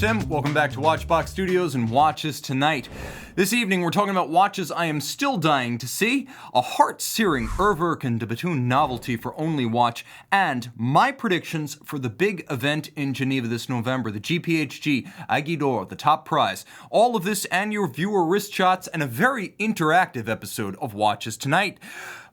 Tim. Welcome back to Watchbox Studios and Watches Tonight. This evening we're talking about watches I am still dying to see, a heart-searing Urwerk and De Bethune novelty for only watch, and my predictions for the big event in Geneva this November, the GPHG Aiguille, the top prize. All of this and your viewer wrist shots and a very interactive episode of Watches Tonight.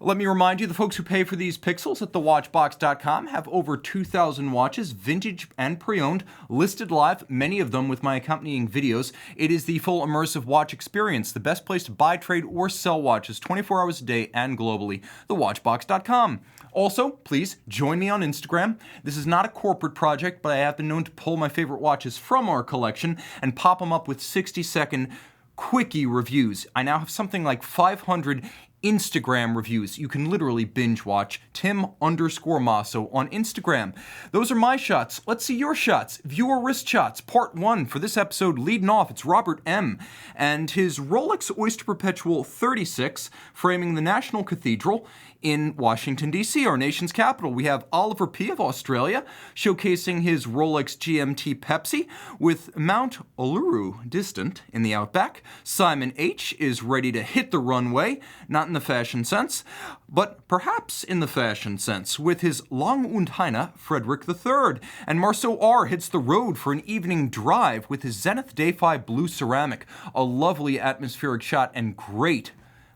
Let me remind you, the folks who pay for these pixels at thewatchbox.com have over 2,000 watches, vintage and pre-owned, listed live, many of them with my accompanying videos. It is the full immersive watch experience, the best place to buy, trade, or sell watches 24 hours a day and globally, thewatchbox.com. Also, please join me on Instagram. This is not a corporate project, but I have been known to pull my favorite watches from our collection and pop them up with 60-second quickie reviews. I now have something like 500 Instagram reviews. You can literally binge watch Tim_Mosso on Instagram. Those are my shots. Let's see your shots. Viewer wrist shots, part 1 for this episode. Leading off, it's Robert M. and his Rolex Oyster Perpetual 36 framing the National Cathedral in Washington, D.C., our nation's capital. We have Oliver P. of Australia showcasing his Rolex GMT Pepsi with Mount Uluru distant in the outback. Simon H. is ready to hit the runway, not in the fashion sense, but perhaps in the fashion sense, with his Lang und Heine Frederick III. And Marceau R. hits the road for an evening drive with his Zenith Defy Blue Ceramic, a lovely atmospheric shot and great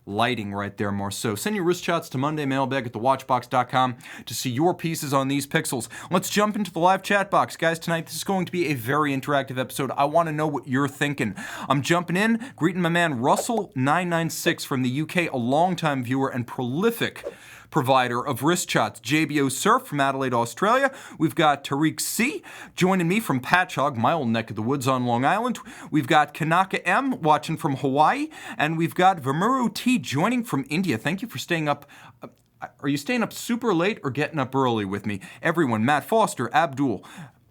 lighting right there, Marceau. Send your wrist shots to mondaymailbag at thewatchbox.com to see your pieces on these pixels. Let's jump into the live chat box. Guys, tonight this is going to be a very interactive episode. I want to know what you're thinking. I'm jumping in, greeting my man Russell996 from the UK, a longtime viewer and prolific provider of wrist shots. JBO Surf from Adelaide, Australia. We've got Tariq C joining me from Patchogue, my old neck of the woods on Long Island. We've got Kanaka M watching from Hawaii. And we've got Vamuru T joining from India. Thank you for staying up. Are you staying up super late or getting up early with me? Everyone, Matt Foster, Abdul.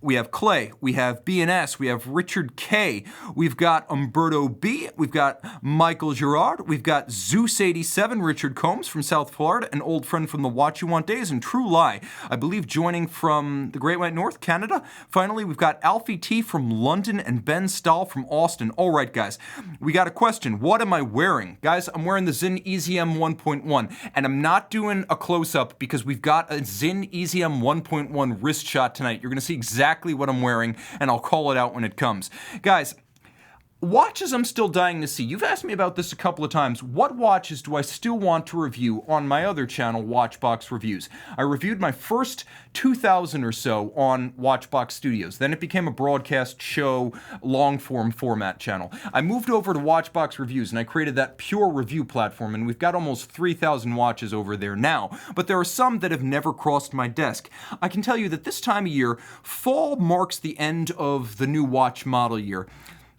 We have Clay, we have BNS, we have Richard K, we've got Umberto B, we've got Michael Girard, we've got Zeus87, Richard Combs from South Florida, an old friend from the Watch You Want days, and True Lie, I believe joining from the Great White North, Canada. Finally, we've got Alfie T from London and Ben Stahl from Austin. All right, guys, we got a question. What am I wearing? Guys, I'm wearing the Zin EZM 1.1, and I'm not doing a close-up because we've got a Zin EZM 1.1 wrist shot tonight. You're going to see exactly what I'm wearing, and I'll call it out when it comes. Guys, watches I'm still dying to see. You've asked me about this a couple of times. What watches do I still want to review on my other channel, Watchbox Reviews? I reviewed my first 2,000 or so on Watchbox Studios. Then it became a broadcast show, long-form format channel. I moved over to Watchbox Reviews, and I created that pure review platform, and we've got almost 3,000 watches over there now. But there are some that have never crossed my desk. I can tell you that this time of year, fall marks the end of the new watch model year.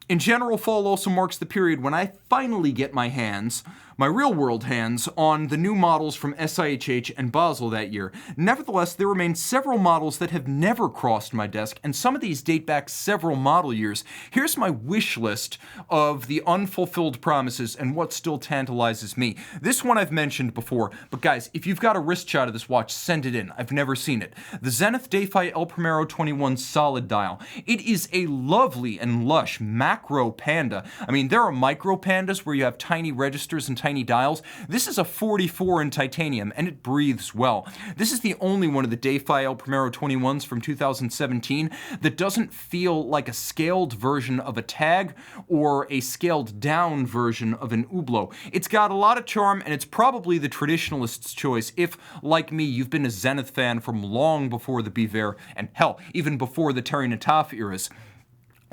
In general, fall also marks the period when I finally get my hands, my real-world hands, on the new models from SIHH and Basel that year. Nevertheless, there remain several models that have never crossed my desk, and some of these date back several model years. Here's my wish list of the unfulfilled promises and what still tantalizes me. This one I've mentioned before, but guys, if you've got a wrist shot of this watch, send it in. I've never seen it. The Zenith Defy El Primero 21 solid dial. It is a lovely and lush macro panda. I mean, there are micro pandas where you have tiny registers and tiny dials. This is a 44 in titanium, and it breathes well. This is the only one of the Defy El Primero 21s from 2017 that doesn't feel like a scaled version of a Tag or a scaled down version of an Hublot. It's got a lot of charm, and it's probably the traditionalist's choice if, like me, you've been a Zenith fan from long before the Biver, and hell, even before the Terry Nataf eras.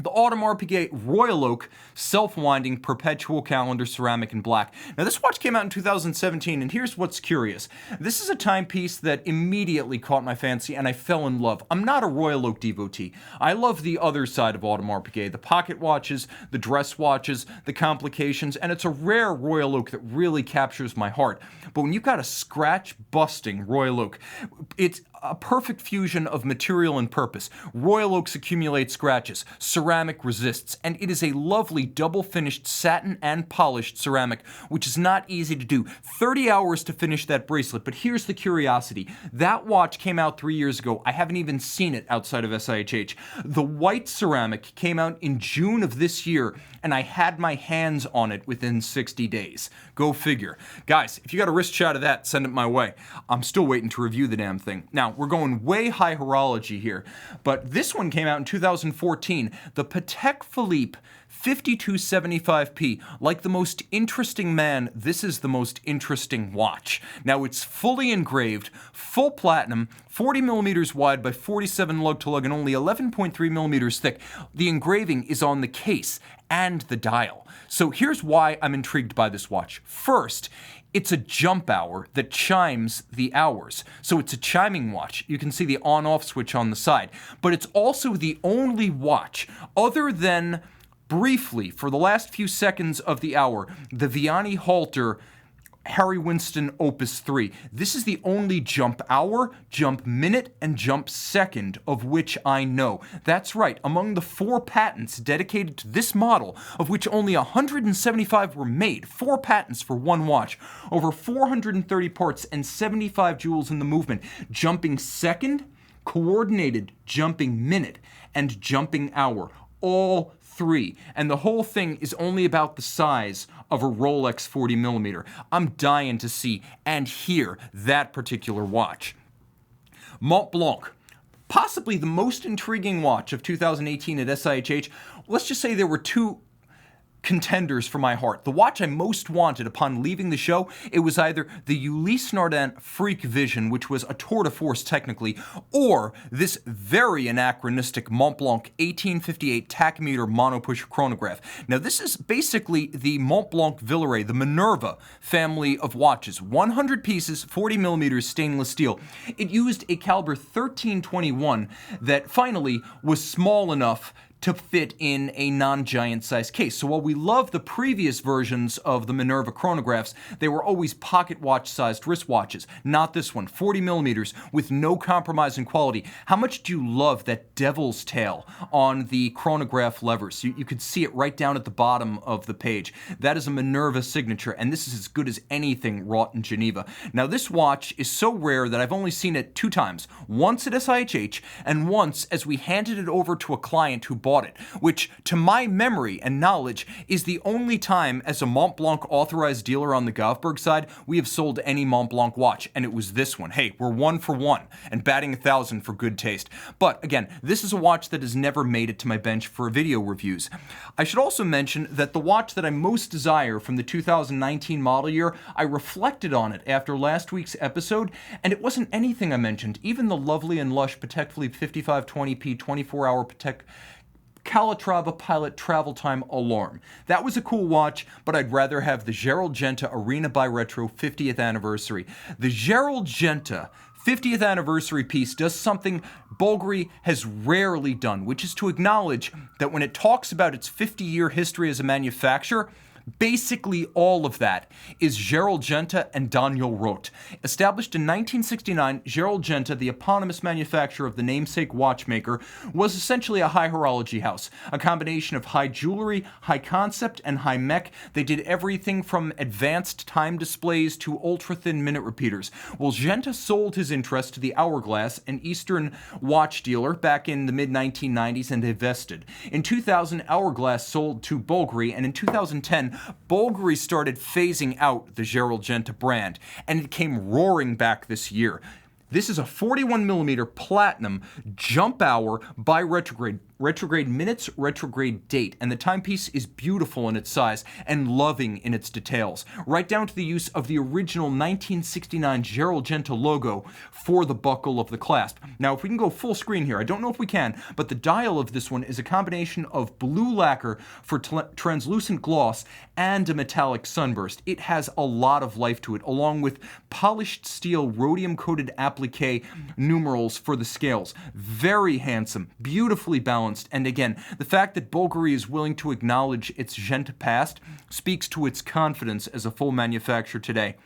The Audemars Piguet Royal Oak self-winding Perpetual Calendar ceramic in black. Now this watch came out in 2017, and here's what's curious. This is a timepiece that immediately caught my fancy and I fell in love. I'm not a Royal Oak devotee. I love the other side of Audemars Piguet, the pocket watches, the dress watches, the complications, and it's a rare Royal Oak that really captures my heart. But when you've got a scratch-busting Royal Oak, it's a perfect fusion of material and purpose. Royal oaks accumulate scratches, ceramic resists, and it is a lovely double-finished satin and polished ceramic, which is not easy to do. 30 hours to finish that bracelet, but here's the curiosity. That watch came out 3 years ago. I haven't even seen it outside of SIHH. The white ceramic came out in June of this year, and I had my hands on it within 60 days. Go figure. Guys, if you got a wrist shot of that, send it my way. I'm still waiting to review the damn thing. Now, we're going way high horology here, but this one came out in 2014. The Patek Philippe 5275P. Like the most interesting man, this is the most interesting watch. Now, it's fully engraved, full platinum, 40 millimeters wide by 47 lug to lug, and only 11.3 millimeters thick. The engraving is on the case and the dial. So here's why I'm intrigued by this watch. First, it's a jump hour that chimes the hours. So it's a chiming watch. You can see the on-off switch on the side. But it's also the only watch, other than briefly, for the last few seconds of the hour, the Vianney Halter Harry Winston Opus 3. This is the only jump hour, jump minute, and jump second of which I know. That's right, among the 4 patents dedicated to this model, of which only 175 were made, 4 patents for one watch, over 430 parts and 75 jewels in the movement, jumping second, coordinated jumping minute, and jumping hour. All 3. And the whole thing is only about the size of a Rolex 40 millimeter. I'm dying to see and hear that particular watch. Mont Blanc, possibly the most intriguing watch of 2018 at SIHH. Let's just say there were 2 contenders for my heart. The watch I most wanted upon leaving the show, it was either the Ulysse Nardin Freak Vision, which was a tour de force technically, or this very anachronistic Mont Blanc 1858 Tachymeter mono-push chronograph. Now this is basically the Mont Blanc Villeray, the Minerva family of watches. 100 pieces, 40 millimeters stainless steel. It used a caliber 1321 that finally was small enough to fit in a non-giant size case. So while we love the previous versions of the Minerva chronographs, they were always pocket watch-sized wristwatches. Not this one, 40 millimeters with no compromise in quality. How much do you love that devil's tail on the chronograph levers? You could see it right down at the bottom of the page. That is a Minerva signature, and this is as good as anything wrought in Geneva. Now this watch is so rare that I've only seen it 2 times. Once at SIHH, and once as we handed it over to a client who bought it, which, to my memory and knowledge, is the only time as a Mont Blanc authorized dealer on the Govberg side we have sold any Mont Blanc watch, and it was this one. Hey, we're 1 for 1, and batting 1,000 for good taste. But again, this is a watch that has never made it to my bench for video reviews. I should also mention that the watch that I most desire from the 2019 model year, I reflected on it after last week's episode, and it wasn't anything I mentioned. Even the lovely and lush Patek Philippe 5520p 24-hour Patek Calatrava Pilot Travel Time Alarm. That was a cool watch, but I'd rather have the Gerald Genta Arena by Retro 50th anniversary. The Gerald Genta 50th anniversary piece does something Bulgari has rarely done, which is to acknowledge that when it talks about its 50-year history as a manufacturer, basically all of that is Gerald Genta and Daniel Roth. Established in 1969, Gerald Genta, the eponymous manufacturer of the namesake watchmaker, was essentially a high horology house, a combination of high jewelry, high concept, and high mech. They did everything from advanced time displays to ultra-thin minute repeaters. Well, Genta sold his interest to the Hourglass, an Eastern watch dealer, back in the mid-1990s and divested. In 2000, Hourglass sold to Bulgari, and in 2010, Bulgari started phasing out the Gerald Genta brand, and it came roaring back this year. This is a 41mm platinum jump hour by retrograde minutes, retrograde date, and the timepiece is beautiful in its size and loving in its details, right down to the use of the original 1969 Gerald Genta logo for the buckle of the clasp. Now, if we can go full screen here, I don't know if we can, but the dial of this one is a combination of blue lacquer for translucent gloss and a metallic sunburst. It has a lot of life to it, along with polished steel rhodium-coated applique numerals for the scales. Very handsome, beautifully balanced, and again, the fact that Bulgari is willing to acknowledge its Genta past speaks to its confidence as a full manufacturer today.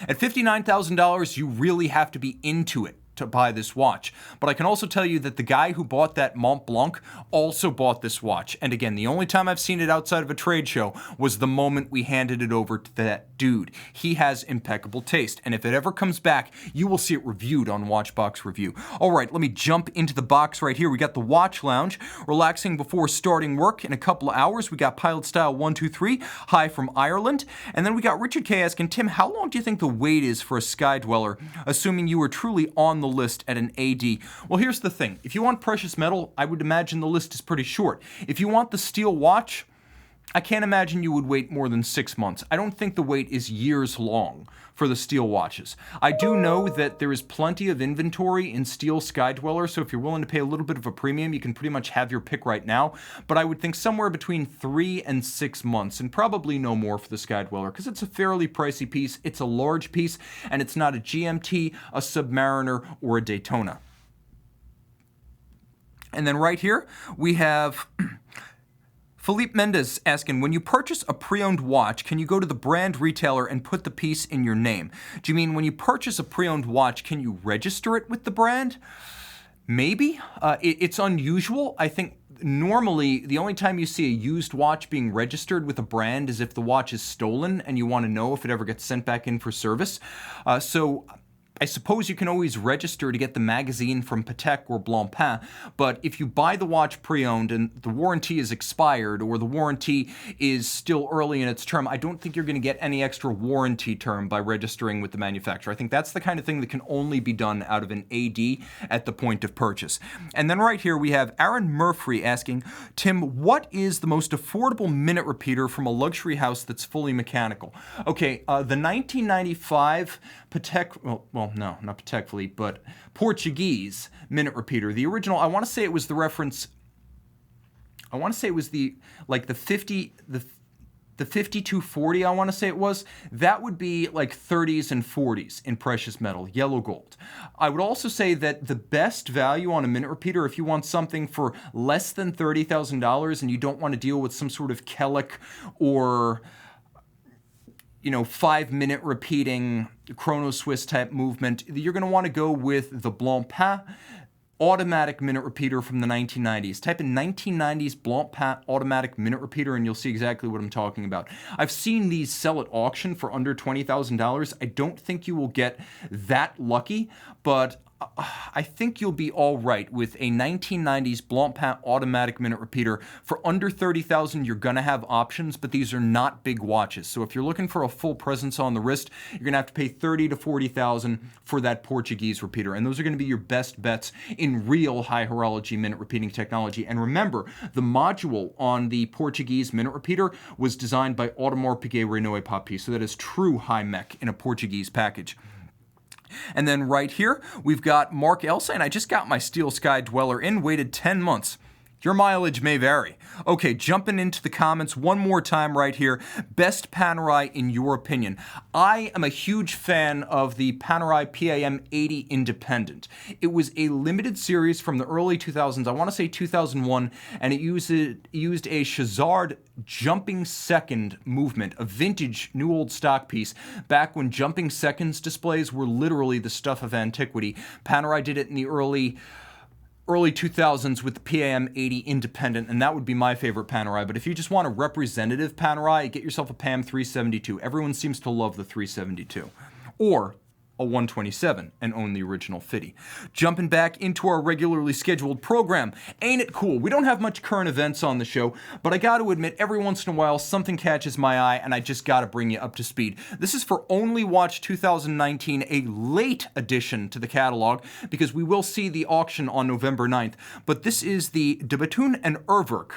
At $59,000, you really have to be into it to buy this watch. But I can also tell you that the guy who bought that Mont Blanc also bought this watch. And again, the only time I've seen it outside of a trade show was the moment we handed it over to that dude. He has impeccable taste. And if it ever comes back, you will see it reviewed on Watchbox Review. All right, let me jump into the box right here. We got the Watch Lounge, relaxing before starting work in a couple of hours. We got Pilot Style 123, hi from Ireland. And then we got Richard K asking, Tim, how long do you think the wait is for a Sky Dweller, assuming you were truly on the list at an AD? Well, here's the thing. If you want precious metal, I would imagine the list is pretty short. If you want the steel watch, I can't imagine you would wait more than 6 months. I don't think the wait is years long for the steel watches. I do know that there is plenty of inventory in steel Sky Dweller, so if you're willing to pay a little bit of a premium, you can pretty much have your pick right now. But I would think somewhere between 3 and 6 months, and probably no more for the Sky Dweller, because it's a fairly pricey piece, it's a large piece, and it's not a GMT, a Submariner, or a Daytona. And then right here, we have Philippe Mendez asking, when you purchase a pre-owned watch, can you go to the brand retailer and put the piece in your name? Do you mean when you purchase a pre-owned watch, can you register it with the brand? Maybe. It's unusual. I think normally the only time you see a used watch being registered with a brand is if the watch is stolen and you want to know if it ever gets sent back in for service. So I suppose you can always register to get the magazine from Patek or Blanc, but if you buy the watch pre-owned and the warranty is expired or the warranty is still early in its term, I don't think you're going to get any extra warranty term by registering with the manufacturer. I think that's the kind of thing that can only be done out of an AD at the point of purchase. And then right here we have Aaron Murphy asking, Tim, what is the most affordable minute repeater from a luxury house that's fully mechanical? Okay, the 1995 Patek, well, no, not Patek Philippe, but Portuguese minute repeater. The original, I want to say it was the reference, I want to say it was the 5240, I want to say it was. That would be like 30s and 40s in precious metal, yellow gold. I would also say that the best value on a minute repeater, if you want something for less than $30,000 and you don't want to deal with some sort of Kellic or 5-minute repeating chrono Swiss type movement, you're going to want to go with the Blanc automatic minute repeater from the 1990s. Type in 1990s Blanc automatic minute repeater and you'll see exactly what I'm talking about. I've seen these sell at auction for under $20,000. I don't think you will get that lucky, but I think you'll be all right with a 1990s Blanc automatic minute repeater. For under $30,000, you're going to have options, but these are not big watches. So if you're looking for a full presence on the wrist, you're going to have to pay $30,000 to $40,000 for that Portuguese repeater. And those are going to be your best bets in real high horology minute repeating technology. And remember, the module on the Portuguese minute repeater was designed by Audemars Piguet Renoir Papi. So that is true high mech in a Portuguese package. And then right here, we've got Mark L saying, I just got my Steel Sky Dweller in, waited 10 months. Your mileage may vary. Okay, jumping into the comments one more time right here. Best Panerai in your opinion. I am a huge fan of the Panerai PAM 80 Independent. It was a limited series from the early 2000s, I want to say 2001, and it used a Chazard jumping second movement, a vintage new old stock piece, back when jumping seconds displays were literally the stuff of antiquity. Panerai did it in the early 2000s with the PAM 80 Independent, and that would be my favorite Panerai. But if you just want a representative Panerai, get yourself a PAM 372. Everyone seems to love the 372. Or a 127 and own the original 50. Jumping back into our regularly scheduled program. Ain't it cool? We don't have much current events on the show, but I got to admit, every once in a while, something catches my eye, and I just got to bring you up to speed. This is for Only Watch 2019, a late addition to the catalog, because we will see the auction on November 9th. But this is the De Bethune and Urwerk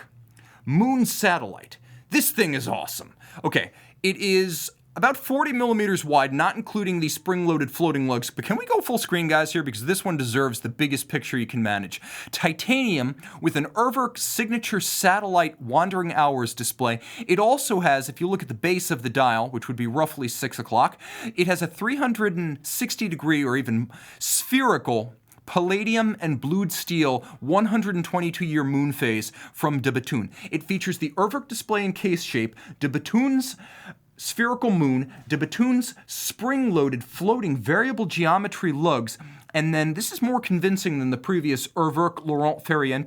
Moon Satellite. This thing is awesome. Okay, it is about 40 millimeters wide, not including the spring-loaded floating lugs. But can we go full screen, guys, here? Because this one deserves the biggest picture you can manage. Titanium with an Urwerk signature satellite wandering hours display. It also has, if you look at the base of the dial, which would be roughly 6 o'clock, it has a 360-degree or even spherical palladium and blued steel 122-year moon phase from De Bethune. It features the Urwerk display and case shape, De Bethune's spherical moon, De Bethune's spring-loaded floating variable geometry lugs, And then this is more convincing than the previous Urwerk Laurent Ferrier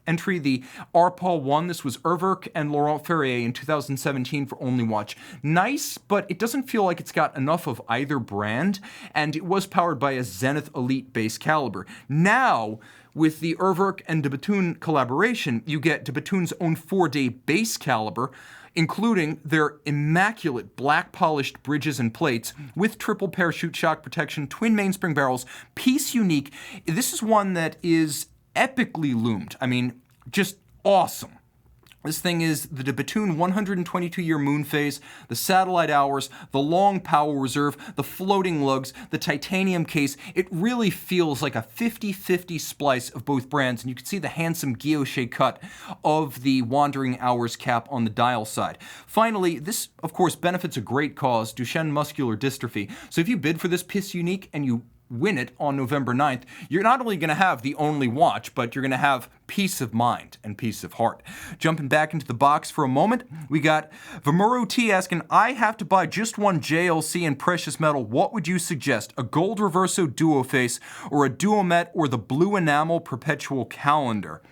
entry, the Arpal 1. This was Urwerk and Laurent Ferrier in 2017 for Only Watch. Nice, but it doesn't feel like it's got enough of either brand, and it was powered by a Zenith Elite base caliber. Now, with the Urwerk and De Bethune collaboration, you get De Bethune's own 4-day base caliber, including their immaculate black polished bridges and plates with triple parachute shock protection, twin mainspring barrels, piece unique. This is one that is epically loomed. I mean, just awesome. This thing is the De Bethune 122-year moon phase, the satellite hours, the long power reserve, the floating lugs, the titanium case. It really feels like a 50-50 splice of both brands, and you can see the handsome guilloche cut of the wandering hours cap on the dial side. Finally, this, of course, benefits a great cause, Duchenne muscular dystrophy. So if you bid for this piece unique and you win it on November 9th, you're not only going to have the only watch, but you're going to have peace of mind and peace of heart. Jumping back into the box for a moment, we got Vamuro T asking, I have to buy just one JLC in precious metal. What would you suggest? A gold reverso duo face, or a duomet, or the blue enamel Perpetual Calendar?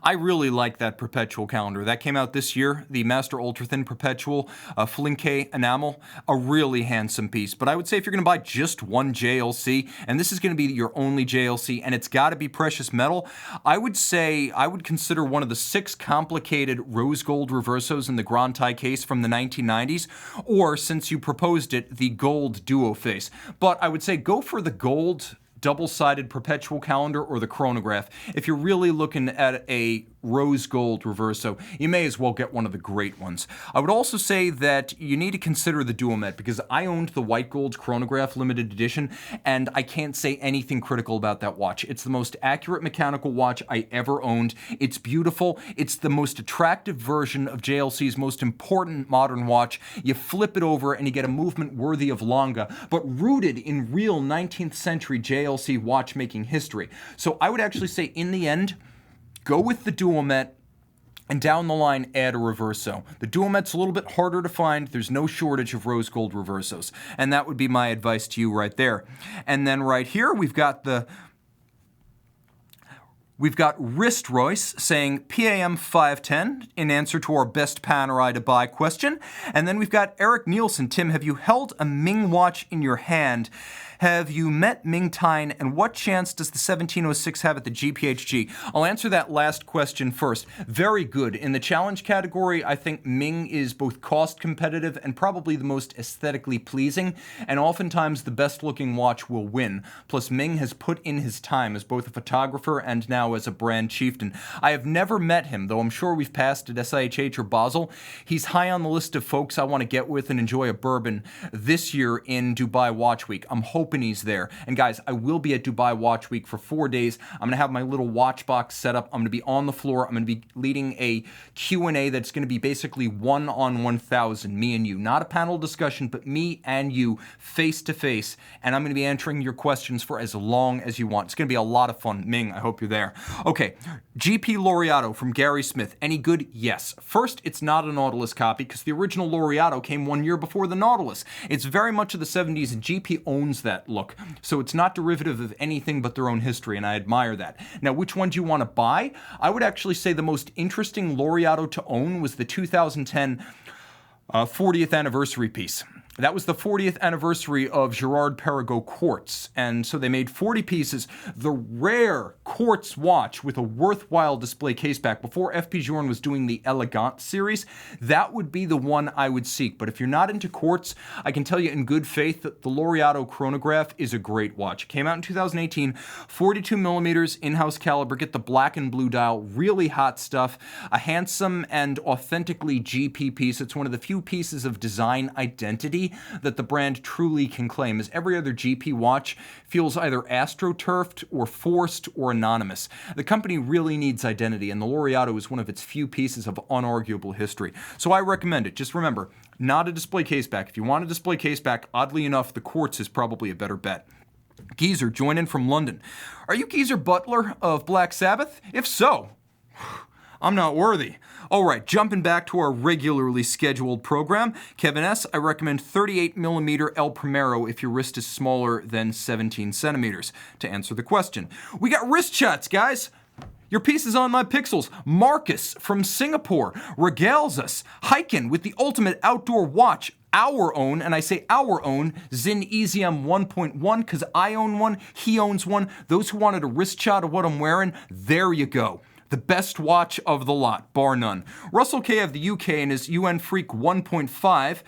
I really like that Perpetual calendar. That came out this year, the Master Ultra Thin Perpetual Flinke enamel, a really handsome piece. But I would say if you're going to buy just one JLC, and this is going to be your only JLC, and it's got to be precious metal, I would say I would consider one of the 6 complicated rose gold reversos in the Grand Prix case from the 1990s, or, since you proposed it, the gold duo face. But I would say go for the gold double-sided Perpetual calendar or the Chronograph. If you're really looking at a rose gold reverso, you may as well get one of the great ones. I would also say that you need to consider the Duomet, because I owned the white gold Chronograph limited edition, and I can't say anything critical about that watch. It's the most accurate mechanical watch I ever owned. It's beautiful. It's the most attractive version of JLC's most important modern watch. You flip it over and you get a movement worthy of Longa, but rooted in real 19th century JLC watchmaking history. So I would actually say, in the end, go with the Duomet, and down the line, add a reverso. The Duomet's a little bit harder to find. There's no shortage of rose gold reversos. And that would be my advice to you right there. And then right here, we've got Wrist Royce saying PAM 510 in answer to our best Panerai to buy question. And then we've got Eric Nielsen. Tim, have you held a Ming watch in your hand? Have you met Ming Tyne, and what chance does the 1706 have at the GPHG? I'll answer that last question first. Very good. In the challenge category, I think Ming is both cost competitive and probably the most aesthetically pleasing, and oftentimes the best looking watch will win. Plus, Ming has put in his time as both a photographer and now as a brand chieftain. I have never met him, though I'm sure we've passed at SIHH or Basel. He's high on the list of folks I want to get with and enjoy a bourbon this year in Dubai Watch Week. I'm hoping he's there. And guys, I will be at Dubai Watch Week for 4 days. I'm going to have my little watch box set up. I'm going to be on the floor. I'm going to be leading a Q&A that's going to be basically 1 on 1,000, me and you. Not a panel discussion, but me and you face to face. And I'm going to be answering your questions for as long as you want. It's going to be a lot of fun. Ming, I hope you're there. Okay, GP Laureato from Gary Smith. Any good? Yes. First, it's not a Nautilus copy because the original Laureato came 1 year before the Nautilus. It's very much of the 70s, and GP owns that look. So it's not derivative of anything but their own history, and I admire that. Now, which one do you want to buy? I would actually say the most interesting Laureato to own was the 2010 40th anniversary piece. That was the 40th anniversary of Gerard Perregaux quartz, and so they made 40 pieces. The rare quartz watch with a worthwhile display case back before FP Journe was doing the Elegant series, that would be the one I would seek. But if you're not into quartz, I can tell you in good faith that the Laureato Chronograph is a great watch. It came out in 2018, 42 millimeters, in-house caliber, get the black and blue dial, really hot stuff, a handsome and authentically GP piece. It's one of the few pieces of design identity that the brand truly can claim, as every other GP watch feels either astroturfed or forced or anonymous. The company really needs identity, and the Laureato is one of its few pieces of unarguable history. So I recommend it. Just remember, not a display case back. If you want a display case back, oddly enough, the quartz is probably a better bet. Geezer, join in from London. Are you Geezer Butler of Black Sabbath? If so, I'm not worthy. All right, jumping back to our regularly scheduled program. Kevin S., I recommend 38mm El Primero if your wrist is smaller than 17 centimeters. To answer the question, we got wrist shots, guys. Your piece is on my pixels. Marcus from Singapore regales us, hiking with the ultimate outdoor watch, our own, and I say our own, Zenith 1.1 because I own one, he owns one. Those who wanted a wrist shot of what I'm wearing, there you go. The best watch of the lot, bar none. Russell K. of the UK and his UN Freak 1.5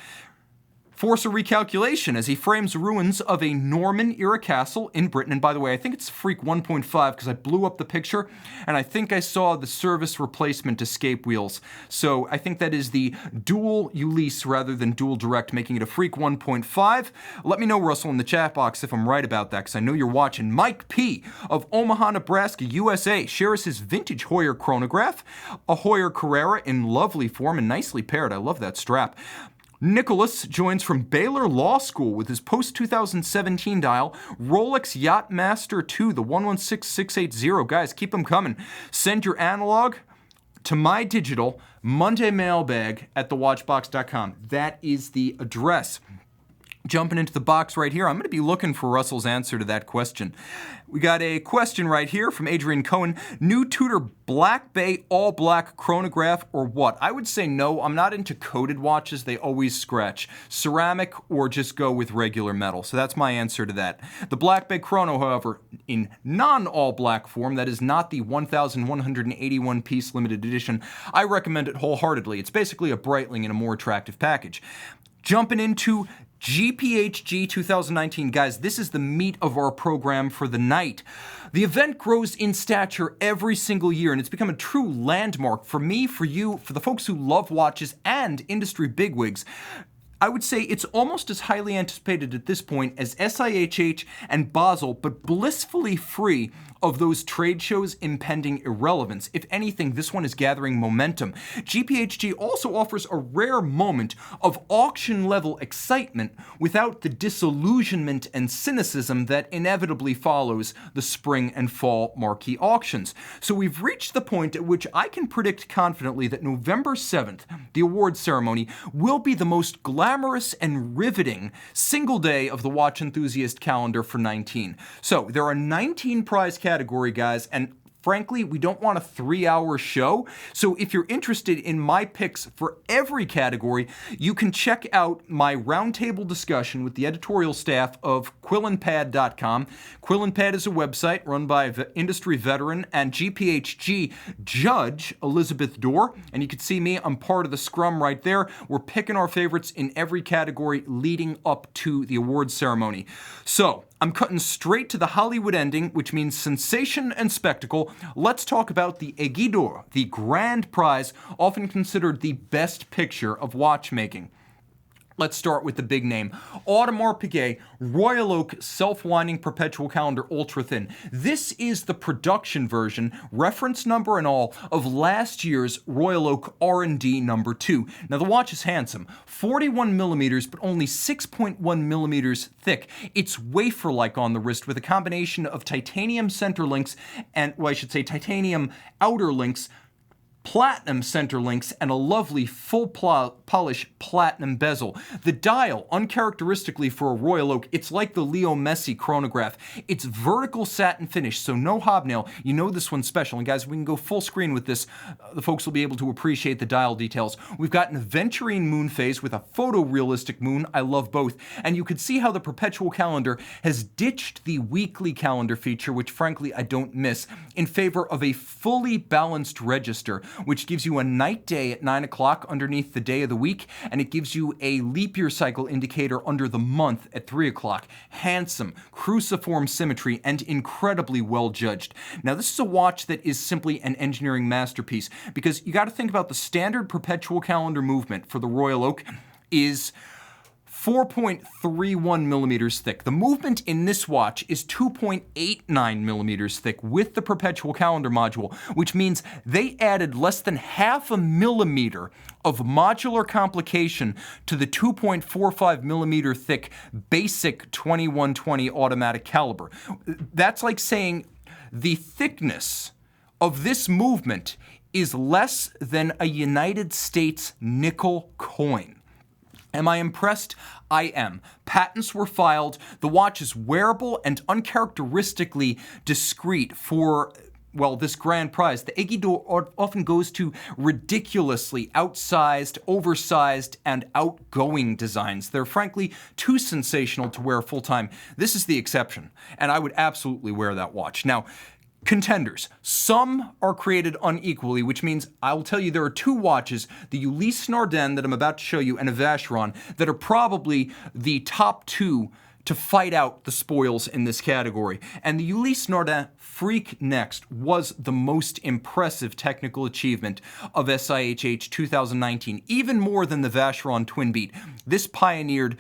force a recalculation as he frames ruins of a Norman-era castle in Britain. And by the way, I think it's Freak 1.5 because I blew up the picture and I think I saw the service replacement escape wheels. So I think that is the dual Ulysses rather than dual direct, making it a Freak 1.5. Let me know, Russell, in the chat box if I'm right about that because I know you're watching. Mike P. of Omaha, Nebraska, USA shares his vintage Hoyer chronograph, a Hoyer Carrera in lovely form and nicely paired. I love that strap. Nicholas joins from Baylor Law School with his post-2017 dial, Rolex Yachtmaster 2, the 116680. Guys, keep them coming. Send your analog to my digital Monday mailbag at thewatchbox.com. That is the address. Jumping into the box right here, I'm going to be looking for Russell's answer to that question. We got a question right here from Adrian Cohen. New Tudor Black Bay all black chronograph or what? I would say no. I'm not into coated watches. They always scratch. Ceramic or just go with regular metal. So that's my answer to that. The Black Bay chrono, however, in non-all black form, that is not the 1,181 piece limited edition, I recommend it wholeheartedly. It's basically a Breitling in a more attractive package. Jumping into GPHG 2019. Guys, this is the meat of our program for the night. The event grows in stature every single year, and it's become a true landmark for me, for you, for the folks who love watches and industry bigwigs. I would say it's almost as highly anticipated at this point as SIHH and Basel, but blissfully free of those trade shows' impending irrelevance. If anything, this one is gathering momentum. GPHG also offers a rare moment of auction-level excitement without the disillusionment and cynicism that inevitably follows the spring and fall marquee auctions. So we've reached the point at which I can predict confidently that November 7th, the awards ceremony, will be the most glamorous and riveting single day of the watch enthusiast calendar for 19. So there are 19 prize category, guys, and frankly, we don't want a 3-hour show. So if you're interested in my picks for every category, you can check out my roundtable discussion with the editorial staff of quillandpad.com. Quill and Pad is a website run by industry veteran and GPHG judge Elizabeth Dorr. And you can see me, I'm part of the scrum right there. We're picking our favorites in every category leading up to the awards ceremony. So I'm cutting straight to the Hollywood ending, which means sensation and spectacle. Let's talk about the Aiguille d'Or, the grand prize, often considered the best picture of watchmaking. Let's start with the big name. Audemars Piguet Royal Oak Self-Winding Perpetual Calendar Ultra Thin. This is the production version, reference number and all, of last year's Royal Oak R&D number 2. Now the watch is handsome. 41 millimeters, but only 6.1 millimeters thick. It's wafer-like on the wrist with a combination of titanium center links and, well, I should say titanium outer links, platinum center links, and a lovely full polish platinum bezel. The dial, uncharacteristically for a Royal Oak, it's like the Leo Messi chronograph. It's vertical satin finish, so no hobnail. You know this one's special. And guys, we can go full screen with this. The folks will be able to appreciate the dial details. We've got an aventurine moon phase with a photorealistic moon. I love both. And you can see how the Perpetual calendar has ditched the weekly calendar feature, which frankly I don't miss, in favor of a fully balanced register, which gives you a night day at 9 o'clock underneath the day of the week, and it gives you a leap year cycle indicator under the month at 3 o'clock. Handsome, cruciform symmetry, and incredibly well judged. Now, this is a watch that is simply an engineering masterpiece, because you got to think about the standard Perpetual calendar movement for the Royal Oak is 4.31 millimeters thick. The movement in this watch is 2.89 millimeters thick with the Perpetual calendar module, which means they added less than half a millimeter of modular complication to the 2.45 millimeter thick basic 2120 automatic caliber. That's like saying the thickness of this movement is less than a United States nickel coin. Am I impressed? I am. Patents were filed. The watch is wearable and uncharacteristically discreet for, well, this grand prize. The Aiguille d'Or often goes to ridiculously outsized, oversized, and outgoing designs. They're frankly too sensational to wear full-time. This is the exception, and I would absolutely wear that watch. Now, contenders. Some are created unequally, which means I will tell you there are two watches, the Ulysse Nardin that I'm about to show you and a Vacheron, that are probably the top two to fight out the spoils in this category. And the Ulysse Nardin Freak Next was the most impressive technical achievement of SIHH 2019, even more than the Vacheron Twin Beat. This pioneered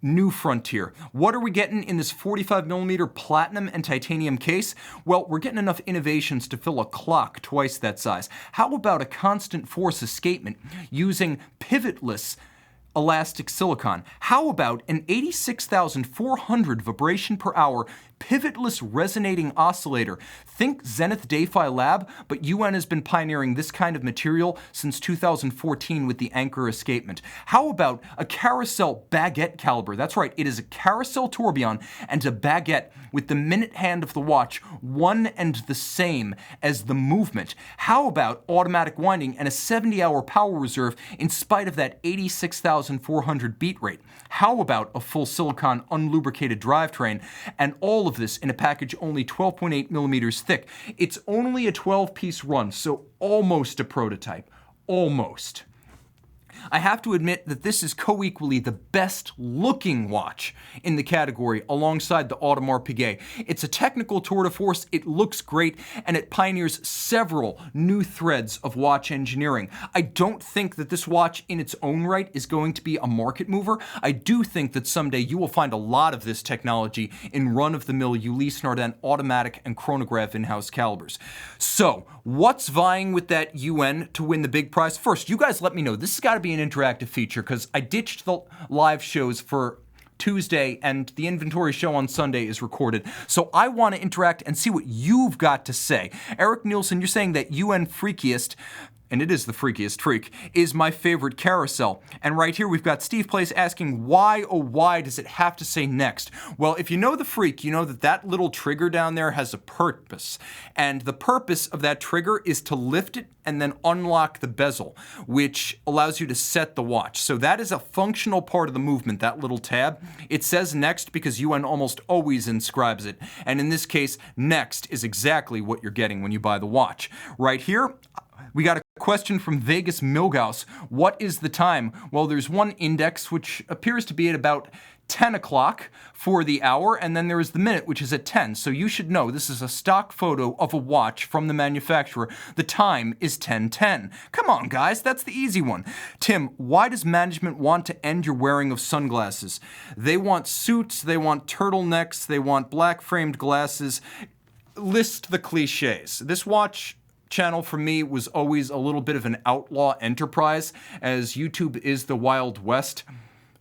new frontier. What are we getting in this 45mm platinum and titanium case? Well, we're getting enough innovations to fill a clock twice that size. How about a constant force escapement using pivotless elastic silicon? How about an 86,400 vibration per hour pivotless resonating oscillator? Think Zenith Defy Lab, but UN has been pioneering this kind of material since 2014 with the Anchor escapement. How about a carousel baguette caliber? That's right, it is a carousel tourbillon and a baguette with the minute hand of the watch one and the same as the movement. How about automatic winding and a 70-hour power reserve in spite of that 86,400 beat rate? How about a full silicon unlubricated drivetrain? And all of this in a package only 12.8 millimeters thick. It's only a 12-piece run, so almost a prototype. Almost. I have to admit that this is co-equally the best looking watch in the category alongside the Audemars Piguet. It's a technical tour de force, it looks great, and it pioneers several new threads of watch engineering. I don't think that this watch in its own right is going to be a market mover. I do think that someday you will find a lot of this technology in run-of-the-mill Ulysse Nardin automatic and chronograph in-house calibers. So, what's vying with that UN to win the big prize? First, you guys let me know. This has got to be an interactive feature because I ditched the live shows for Tuesday and the inventory show on Sunday is recorded. So I want to interact and see what you've got to say. Eric Nielsen, you're saying that UN Freakiest, and it is the freakiest freak, is my favorite carousel. And right here we've got Steve Place asking, why, oh why does it have to say next? Well, if you know the freak, you know that that little trigger down there has a purpose. And the purpose of that trigger is to lift it and then unlock the bezel, which allows you to set the watch. So that is a functional part of the movement, that little tab. It says next because UN almost always inscribes it. And in this case, next is exactly what you're getting when you buy the watch. Right here, we got a question from Vegas Milgaus. What is the time? Well, there's one index which appears to be at about 10 o'clock for the hour, and then there is the minute, which is at 10. So you should know this is a stock photo of a watch from the manufacturer. The time is 10:10. Come on, guys, that's the easy one. Tim, why does management want to end your wearing of sunglasses? They want suits, they want turtlenecks, they want black framed glasses. List the cliches. This watch channel for me was always a little bit of an outlaw enterprise, as YouTube is the Wild West.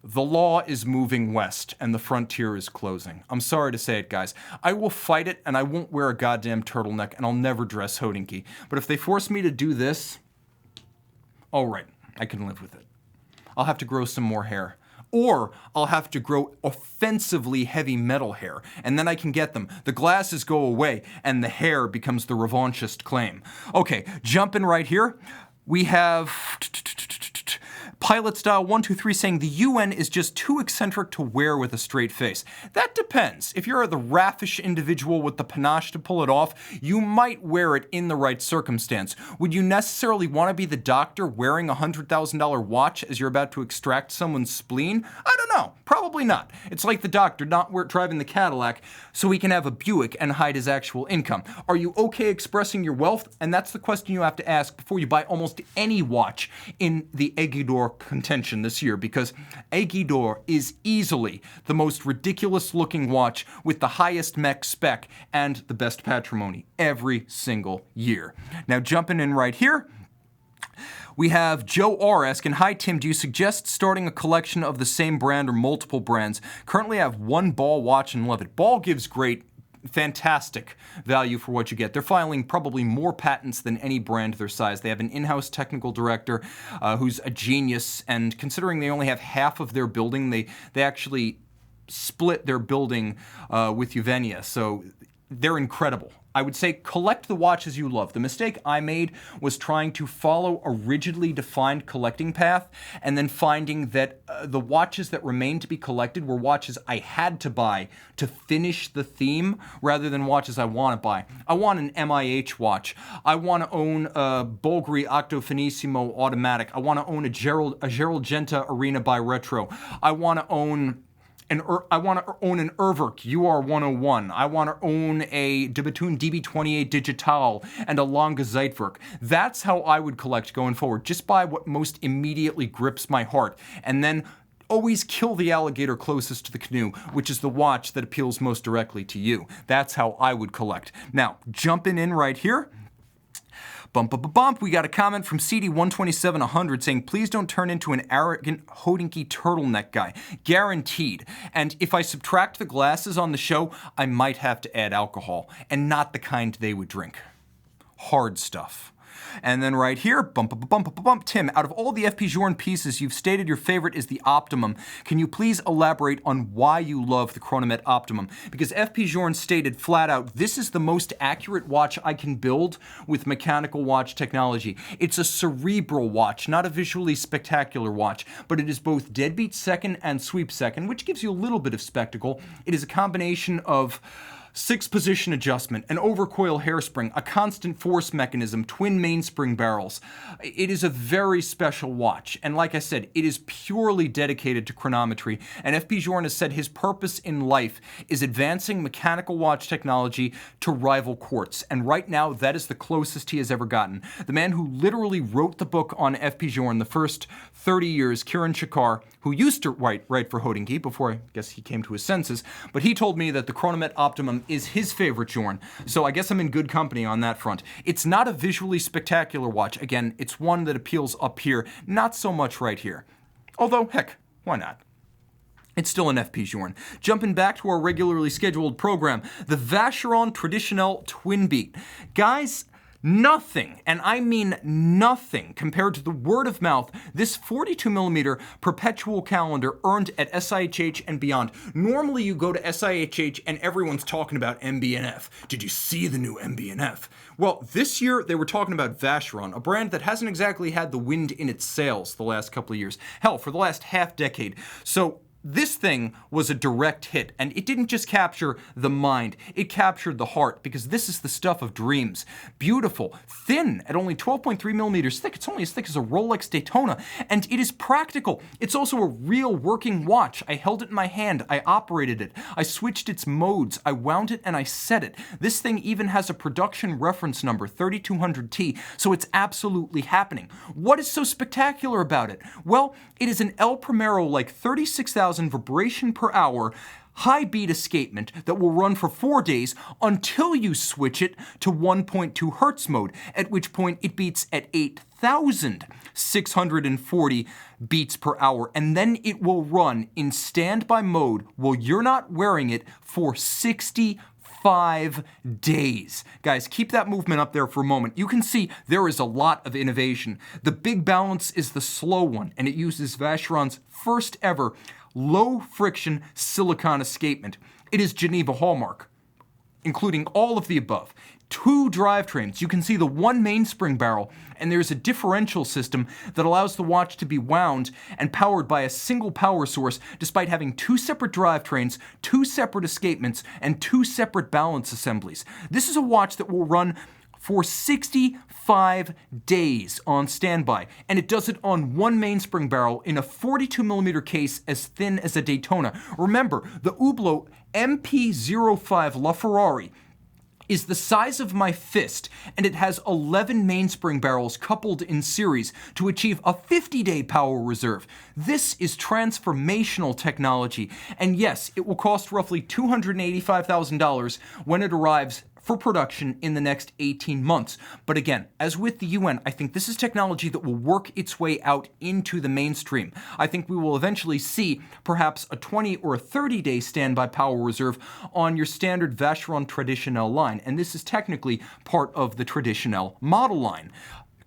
The law is moving west, and the frontier is closing. I'm sorry to say it, guys. I will fight it, and I won't wear a goddamn turtleneck, and I'll never dress Hodinkee. But if they force me to do this, all right, I can live with it. I'll have to grow some more hair. Or I'll have to grow offensively heavy metal hair, and then I can get them. The glasses go away, and the hair becomes the revanchist claim. Okay, jumping right here, we have Pilot Style 123 saying the UN is just too eccentric to wear with a straight face. That depends. If you're the raffish individual with the panache to pull it off, you might wear it in the right circumstance. Would you necessarily want to be the doctor wearing a $100,000 watch as you're about to extract someone's spleen? I don't know. Probably not. It's like the doctor not driving the Cadillac so he can have a Buick and hide his actual income. Are you okay expressing your wealth? And that's the question you have to ask before you buy almost any watch in the Aiguille d'Or contention this year, because Aiguille d'Or is easily the most ridiculous looking watch with the highest mech spec and the best patrimony every single year. Now jumping in right here, we have Joe R. asking, hi Tim, do you suggest starting a collection of the same brand or multiple brands? Currently I have one Ball watch and love it. Ball gives great fantastic value for what you get. They're filing probably more patents than any brand their size. They have an in-house technical director who's a genius, and considering they only have half of their building, they actually split their building with Uvenia, so they're incredible. I would say collect the watches you love. The mistake I made was trying to follow a rigidly defined collecting path and then finding that the watches that remained to be collected were watches I had to buy to finish the theme rather than watches I want to buy. I want an MIH watch. I want to own a Bulgari Octo Finissimo automatic. I want to own a Gerald Genta Arena by Retro. I want to own an Urwerk UR101. I want to own a De Bethune DB28 Digital and a Lange Zeitwerk. That's how I would collect going forward. Just buy what most immediately grips my heart. And then always kill the alligator closest to the canoe, which is the watch that appeals most directly to you. That's how I would collect. Now, jumping in right here. Bump, we got a comment from CD127100 saying, please don't turn into an arrogant Hodinkee turtleneck guy. Guaranteed. And if I subtract the glasses on the show, I might have to add alcohol, and not the kind they would drink. Hard stuff. And then right here, bump, Tim, out of all the FP Journe pieces, you've stated your favorite is the Optimum. Can you please elaborate on why you love the Chronomet Optimum? Because FP Journe stated flat out, this is the most accurate watch I can build with mechanical watch technology. It's a cerebral watch, not a visually spectacular watch, but it is both deadbeat second and sweep second, which gives you a little bit of spectacle. It is a combination of 6-position adjustment, an overcoil hairspring, a constant force mechanism, twin mainspring barrels. It is a very special watch, and like I said, it is purely dedicated to chronometry, and FP Journe has said his purpose in life is advancing mechanical watch technology to rival quartz, and right now that is the closest he has ever gotten. The man who literally wrote the book on FP Journe the first 30 years, Kiran Shakar, who used to write for Hodinkee before I guess he came to his senses, but he told me that the Chronomet Optimum is his favorite Journe, so I guess I'm in good company on that front. It's not a visually spectacular watch. Again, it's one that appeals up here, not so much right here. Although, heck, why not? It's still an FP Journe. Jumping back to our regularly scheduled program, the Vacheron Traditionnel Twin Beat. Guys, nothing, and I mean nothing, compared to the word of mouth this 42mm Perpetual calendar earned at SIHH and beyond. Normally you go to SIHH and everyone's talking about MB&F. Did you see the new MB&F? Well, this year they were talking about Vacheron, a brand that hasn't exactly had the wind in its sails the last couple of years. Hell, for the last half decade. So this thing was a direct hit, and it didn't just capture the mind, it captured the heart, because this is the stuff of dreams. Beautiful, thin, at only 12.3mm thick. It's only as thick as a Rolex Daytona, and it is practical. It's also a real working watch. I held it in my hand, I operated it, I switched its modes, I wound it, and I set it. This thing even has a production reference number, 3200T, so it's absolutely happening. What is so spectacular about it? Well, it is an El Primero like 36,000 vibration per hour high beat escapement that will run for 4 days until you switch it to 1.2 Hertz mode, at which point it beats at 8,640 beats per hour, and then it will run in standby mode while you're not wearing it for 65 days. Guys, keep that movement up there for a moment. You can see there is a lot of innovation. The big balance is the slow one, and it uses Vacheron's first ever low friction silicon escapement. It is Geneva hallmark, including all of the above. 2 drivetrains. You can see the 1 mainspring barrel, and there's a differential system that allows the watch to be wound and powered by a single power source, despite having 2 separate drivetrains, 2 separate escapements, and 2 separate balance assemblies. This is a watch that will run for 65 days on standby, and it does it on 1 mainspring barrel in a 42mm case as thin as a Daytona. Remember, the Hublot MP05 LaFerrari is the size of my fist, and it has 11 mainspring barrels coupled in series to achieve a 50-day power reserve. This is transformational technology, and yes, it will cost roughly $285,000 when it arrives for production in the next 18 months. But again, as with the UN, I think this is technology that will work its way out into the mainstream. I think we will eventually see perhaps a 20 or a 30-day standby power reserve on your standard Vacheron Traditionnel line, and this is technically part of the Traditionnel model line.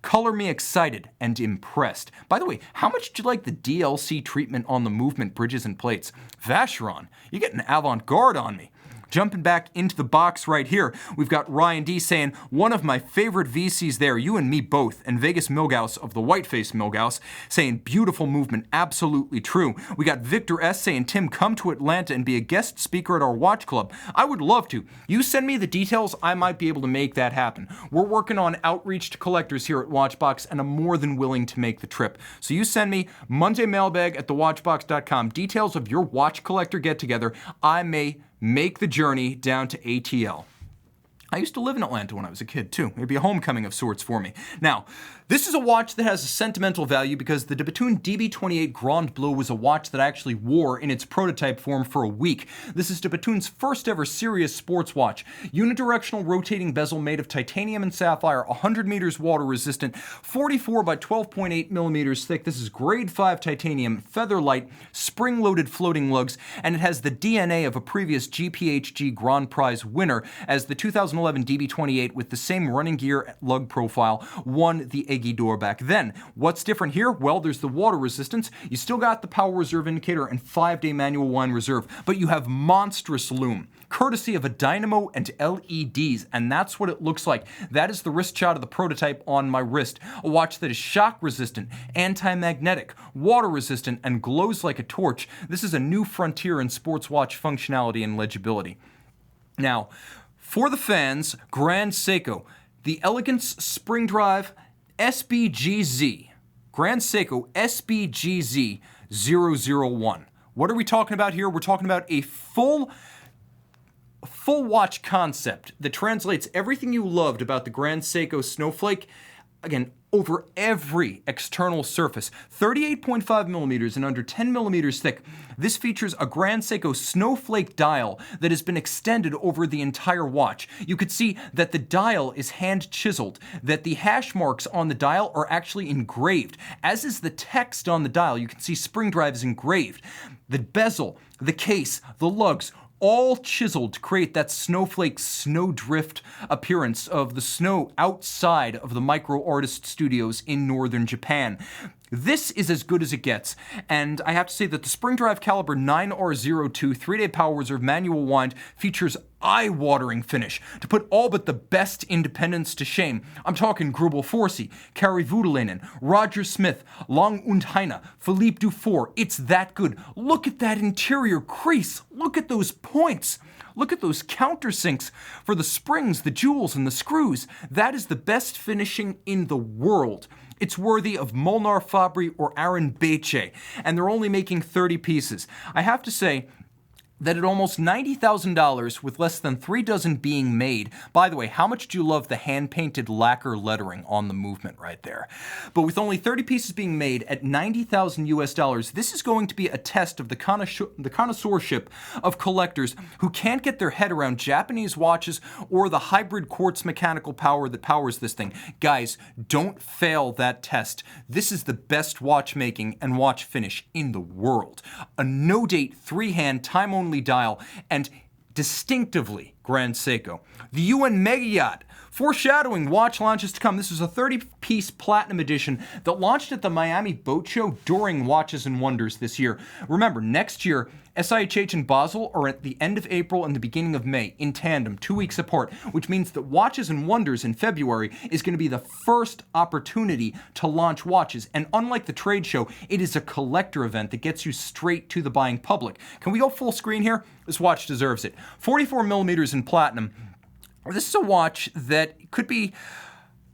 Color me excited and impressed. By the way, how much did you like the DLC treatment on the movement bridges and plates? Vacheron, you get an avant-garde on me. Jumping back into the box right here, we've got Ryan D saying, one of my favorite VCs there, you and me both, and Vegas Milgauss of the Whiteface Milgauss saying, beautiful movement, absolutely true. We got Victor S saying, Tim, come to Atlanta and be a guest speaker at our watch club. I would love to. You send me the details, I might be able to make that happen. We're working on outreach to collectors here at Watchbox, and I'm more than willing to make the trip. So you send me mondaymailbag@thewatchbox.com details of your watch collector get-together. I may make the journey down to ATL. I used to live in Atlanta when I was a kid, too. It'd be a homecoming of sorts for me. Now, this is a watch that has a sentimental value because the De Bethune DB28 Grand Bleu was a watch that I actually wore in its prototype form for a week. This is De Bethune's first ever serious sports watch. Unidirectional rotating bezel made of titanium and sapphire, 100 meters water resistant, 44 by 12.8 millimeters thick. This is grade 5 titanium, feather light, spring-loaded floating lugs, and it has the DNA of a previous GPHG Grand Prize winner, as the 2011 DB28 with the same running gear lug profile won the Aiguille back then. What's different here? Well, there's the water resistance. You still got the power reserve indicator and 5-day manual wind reserve, but you have monstrous lume, courtesy of a dynamo and LEDs, and that's what it looks like. That is the wrist shot of the prototype on my wrist. A watch that is shock resistant, anti-magnetic, water resistant, and glows like a torch. This is a new frontier in sports watch functionality and legibility. Now, for the fans, Grand Seiko, the Elegance Spring Drive SBGZ, Grand Seiko SBGZ 001. What are we talking about here? We're talking about a full watch concept that translates everything you loved about the Grand Seiko Snowflake, again, over every external surface. 38.5 millimeters and under 10 millimeters thick. This features a Grand Seiko Snowflake dial that has been extended over the entire watch. You could see that the dial is hand chiseled, that the hash marks on the dial are actually engraved. As is the text on the dial, you can see spring drive is engraved. The bezel, the case, the lugs, all chiseled to create that snowflake snowdrift appearance of the snow outside of the micro artist studios in northern Japan. This is as good as it gets, and I have to say that the Spring Drive Caliber 9R02 3-day power reserve manual wind features eye-watering finish to put all but the best independents to shame. I'm talking Grubel Forsey, Kari Voutilainen, Roger Smith, Long und Heine, Philippe Dufour. It's that good. Look at that interior crease. Look at those points. Look at those countersinks for the springs, the jewels, and the screws. That is the best finishing in the world. It's worthy of Molnar Fabry or Aaron Beche, and they're only making 30 pieces. I have to say that at almost $90,000 with less than 3 dozen being made. By the way, how much do you love the hand-painted lacquer lettering on the movement right there? But with only 30 pieces being made at $90,000 US, this is going to be a test of the connoisseurship of collectors who can't get their head around Japanese watches or the hybrid quartz mechanical power that powers this thing. Guys, don't fail that test. This is the best watchmaking and watch finish in the world. A no-date, 3-hand, time-only dial, and distinctively Grand Seiko. The UN Mega Yacht, foreshadowing watch launches to come. This is a 30-piece platinum edition that launched at the Miami Boat Show during Watches and Wonders this year. Remember, next year, SIHH and Basel are at the end of April and the beginning of May, in tandem, 2 weeks apart, which means that Watches and Wonders in February is going to be the first opportunity to launch watches. And unlike the trade show, it is a collector event that gets you straight to the buying public. Can we go full screen here? This watch deserves it. 44 millimeters in platinum. This is a watch that could be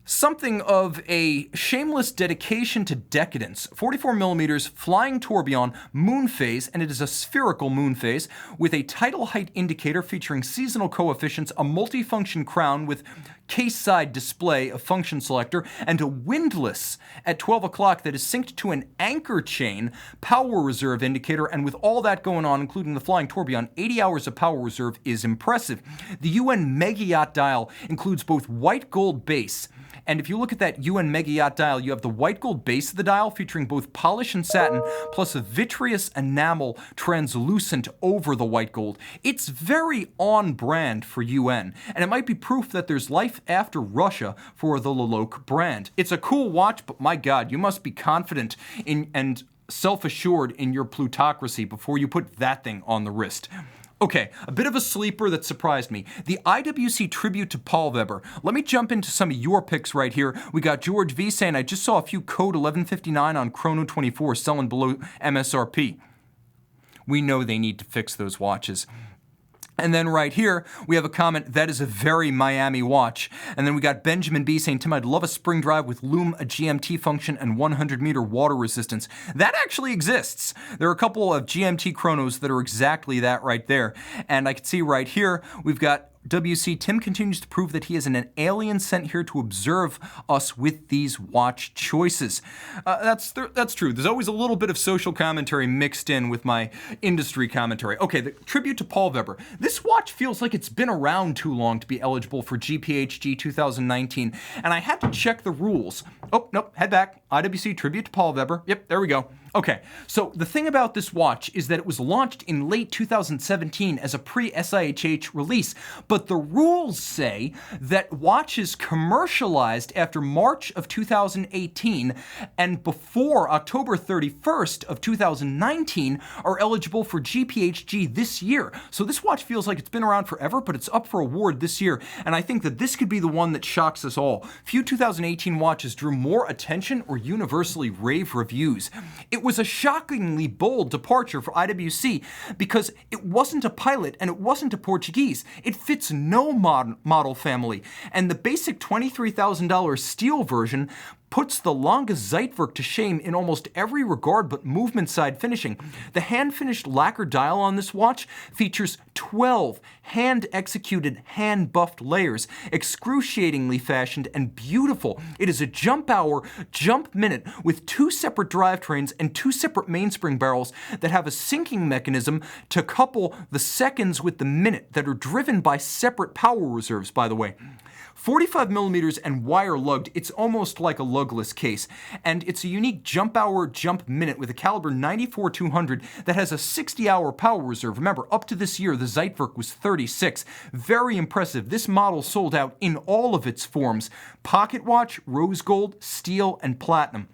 Something of a shameless dedication to decadence. 44 millimeters flying tourbillon moon phase, and it is a spherical moon phase with a tidal height indicator featuring seasonal coefficients, a multifunction crown with case side display, a function selector, and a windlass at 12 o'clock that is synced to an anchor chain power reserve indicator. And with all that going on, including the flying tourbillon, 80 hours of power reserve is impressive. The UN Mega Yacht dial includes both white gold base, and if you look at that UN Mega Yacht dial, you have the white gold base of the dial featuring both polish and satin, plus a vitreous enamel translucent over the white gold. It's very on brand for UN, and it might be proof that there's life after Russia for the Laloque brand. It's a cool watch, but my God, you must be confident in and self-assured in your plutocracy before you put that thing on the wrist. Okay, a bit of a sleeper that surprised me. The IWC tribute to Paul Weber. Let me jump into some of your picks right here. We got George V saying, I just saw a few code 1159 on Chrono 24 selling below MSRP. We know they need to fix those watches. And then right here, we have a comment, that is a very Miami watch. And then we got Benjamin B saying, Tim, I'd love a spring drive with loom, a GMT function, and 100-meter water resistance. That actually exists. There are a couple of GMT chronos that are exactly that right there. And I can see right here, we've got WC, Tim continues to prove that he is an alien sent here to observe us with these watch choices. That's true. There's always a little bit of social commentary mixed in with my industry commentary. Okay, the tribute to Paul Weber. This watch feels like it's been around too long to be eligible for GPHG 2019, and I had to check the rules. Oh, nope, head back. IWC tribute to Paul Weber. Yep, there we go. Okay, so the thing about this watch is that it was launched in late 2017 as a pre-SIHH release, but the rules say that watches commercialized after March of 2018 and before October 31st of 2019 are eligible for GPHG this year. So this watch feels like it's been around forever, but it's up for award this year, and I think that this could be the one that shocks us all. Few 2018 watches drew more attention or universally rave reviews. It was a shockingly bold departure for IWC because it wasn't a pilot and it wasn't a Portuguese. It fits no model family, and the basic $23,000 steel version puts the longest Zeitwerk to shame in almost every regard but movement side finishing. The hand-finished lacquer dial on this watch features 12 hand-executed, hand-buffed layers, excruciatingly fashioned and beautiful. It is a jump hour, jump minute with 2 separate drivetrains and 2 separate mainspring barrels that have a syncing mechanism to couple the seconds with the minute that are driven by separate power reserves, by the way. 45 millimeters and wire lugged, it's almost like a lugless case. And it's a unique jump hour, jump minute with a caliber 94-200 that has a 60-hour power reserve. Remember, up to this year, the Zeitwerk was 36. Very impressive. This model sold out in all of its forms: pocket watch, rose gold, steel, and platinum.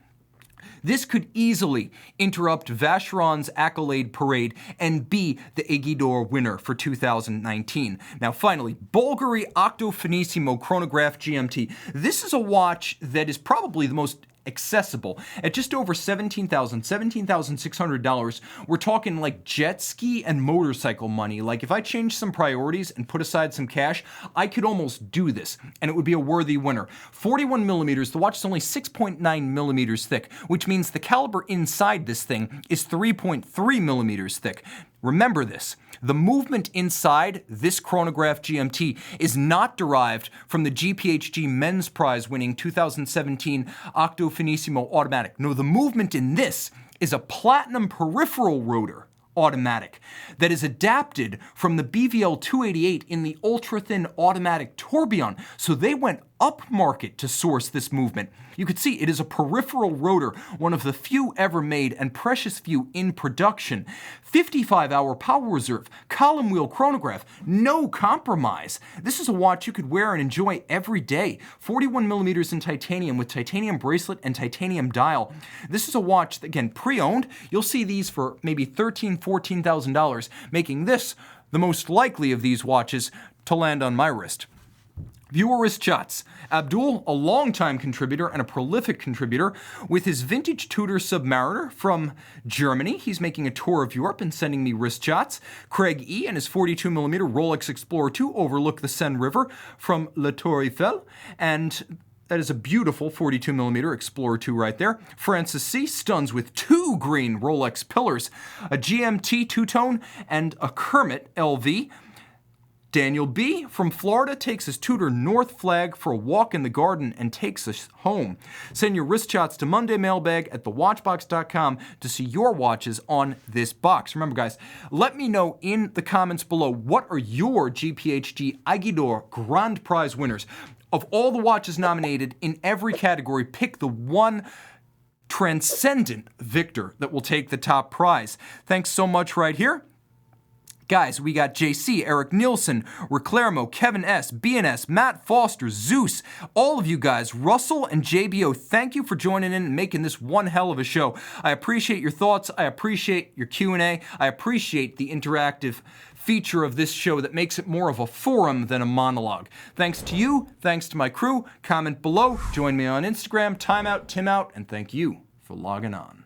This could easily interrupt Vacheron's accolade parade and be the Aiguille d'Or winner for 2019. Now finally, Bulgari Octo Finissimo Chronograph GMT. This is a watch that is probably the most accessible. At just over $17,600, we're talking like jet ski and motorcycle money. Like if I changed some priorities and put aside some cash, I could almost do this, and it would be a worthy winner. 41 millimeters, the watch is only 6.9 millimeters thick, which means the caliber inside this thing is 3.3 millimeters thick. Remember this, the movement inside this Chronograph GMT is not derived from the GPHG Men's Prize winning 2017 Octo Finissimo automatic. No, the movement in this is a platinum peripheral rotor automatic that is adapted from the BVL 288 in the ultra-thin automatic tourbillon. So they went upmarket to source this movement. You could see it is a peripheral rotor, one of the few ever made and precious few in production. 55-hour power reserve, column wheel chronograph, no compromise. This is a watch you could wear and enjoy every day. 41 millimeters in titanium with titanium bracelet and titanium dial. This is a watch that, again, pre-owned, you'll see these for maybe $13,000, $14,000, making this the most likely of these watches to land on my wrist. Viewer wrist shots. Abdul, a longtime contributor and a prolific contributor, with his vintage Tudor Submariner from Germany. He's making a tour of Europe and sending me wrist shots. Craig E. and his 42mm Rolex Explorer 2 overlook the Seine River from La Tour Eiffel. And That is a beautiful 42mm Explorer 2 right there. Francis C. stuns with 2 green Rolex pillars, a GMT two-tone, and a Kermit LV. Daniel B. from Florida takes his Tudor North flag for a walk in the garden and takes us home. Send your wrist shots to mondaymailbag@thewatchbox.com to see your watches on this box. Remember, guys, let me know in the comments below, what are your GPHG Aiguille Grand Prize winners? Of all the watches nominated in every category, pick the one transcendent victor that will take the top prize. Thanks so much right here. Guys, we got JC, Eric Nielsen, Reclermo, Kevin S, BNS, Matt Foster, Zeus, all of you guys, Russell and JBO, thank you for joining in and making this one hell of a show. I appreciate your thoughts. I appreciate your Q&A. I appreciate the interactive feature of this show that makes it more of a forum than a monologue. Thanks to you. Thanks to my crew. Comment below. Join me on Instagram. Time out, Tim out, and thank you for logging on.